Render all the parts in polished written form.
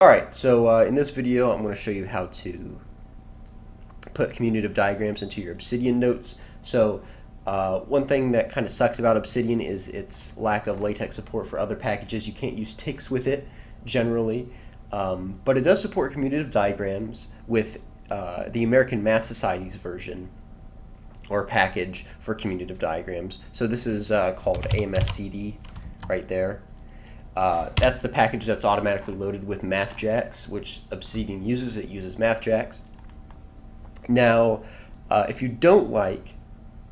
Alright, so in this video I'm going to show you how to put commutative diagrams into your Obsidian notes. So one thing that kind of sucks about Obsidian is its lack of LaTeX support for other packages. You can't use Tikz with it generally, but it does support commutative diagrams with the American Math Society's version or package for commutative diagrams. So this is called AMSCD right there. That's the package that's automatically loaded with MathJax, which Obsidian uses. It uses MathJax. Now, if you don't like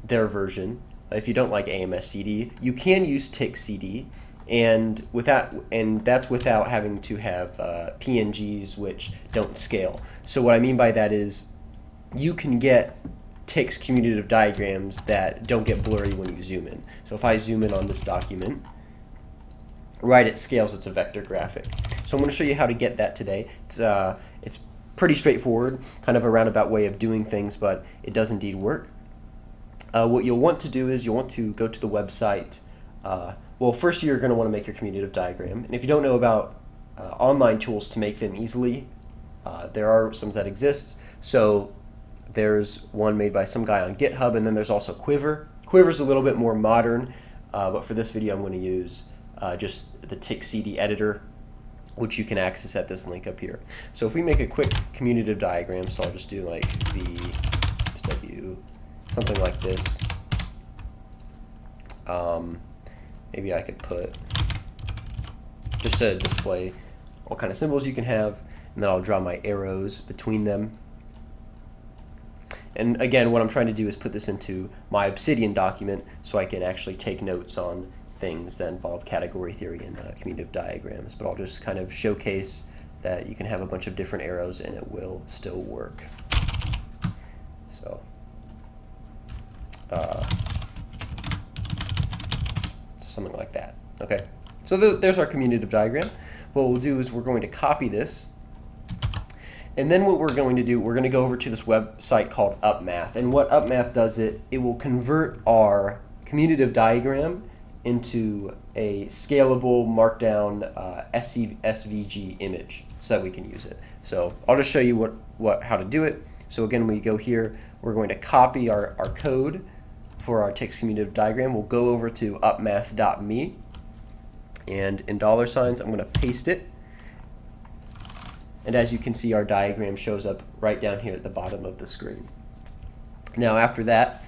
their version, if you don't like AMSCD, you can use Tikz-CD, and that's without having to have PNGs which don't scale. So what I mean by that is you can get Tikz commutative diagrams that don't get blurry when you zoom in. So if I zoom in on this document, right, it scales. It's a vector graphic. So I'm going to show you how to get that today. It's pretty straightforward, kind of a roundabout way of doing things, but it does indeed work. What you'll want to do is you'll want to go to the website. Well, first you're going to want to make your commutative diagram. And if you don't know about online tools to make them easily, there are some that exist. So there's one made by some guy on GitHub, and then there's also Quiver. Quiver's a little bit more modern, but for this video I'm going to use just the Tikz-CD editor, which you can access at this link up here. So if we make a quick commutative diagram, so I'll just do like W, something like this. Maybe I could put, just to display what kind of symbols you can have, and then I'll draw my arrows between them. And again, what I'm trying to do is put this into my Obsidian document so I can actually take notes on things that involve category theory and commutative diagrams. But I'll just kind of showcase that you can have a bunch of different arrows and it will still work. So something like that. Okay, so there's our commutative diagram. What we'll do is we're going to copy this, and then what we're going to do, we're going to go over to this website called Upmath. And what Upmath does, it will convert our commutative diagram into a scalable Markdown SVG image so that we can use it. So I'll just show you how to do it. So again, we go here, we're going to copy our code for our Tikz commutative diagram. We'll go over to upmath.me, and in $signs I'm going to paste it. And as you can see, our diagram shows up right down here at the bottom of the screen. Now after that,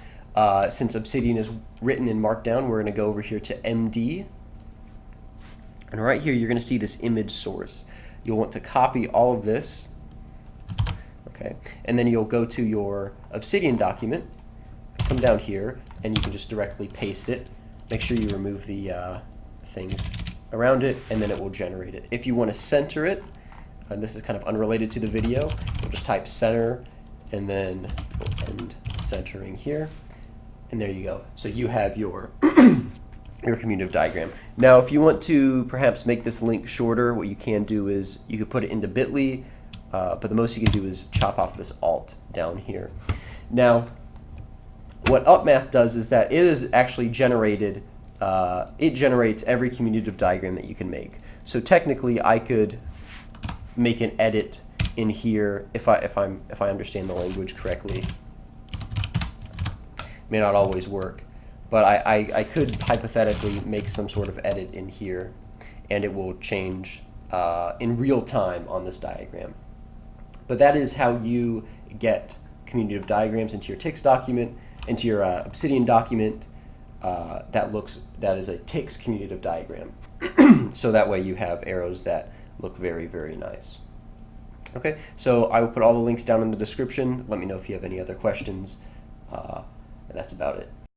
since Obsidian is written in Markdown, we're going to go over here to MD. And right here, you're going to see this image source. You'll want to copy all of this. Okay, and then you'll go to your Obsidian document, come down here, and you can just directly paste it. Make sure you remove the things around it, and then it will generate it. If you want to center it, and this is kind of unrelated to the video, you'll just type center, and then we'll end centering here. And there you go. So you have your your commutative diagram. Now, if you want to perhaps make this link shorter, what you can do is you could put it into bit.ly, but the most you can do is chop off this alt down here. Now, what Upmath does is that it is actually generated, it generates every commutative diagram that you can make. So technically, I could make an edit in here if I understand the language correctly. May not always work, but I could hypothetically make some sort of edit in here, and it will change in real time on this diagram. But that is how you get commutative diagrams into your Tikz document, into your Obsidian document. That is a Tikz commutative diagram. So that way you have arrows that look very, very nice. Okay, so I will put all the links down in the description. Let me know if you have any other questions. And that's about it.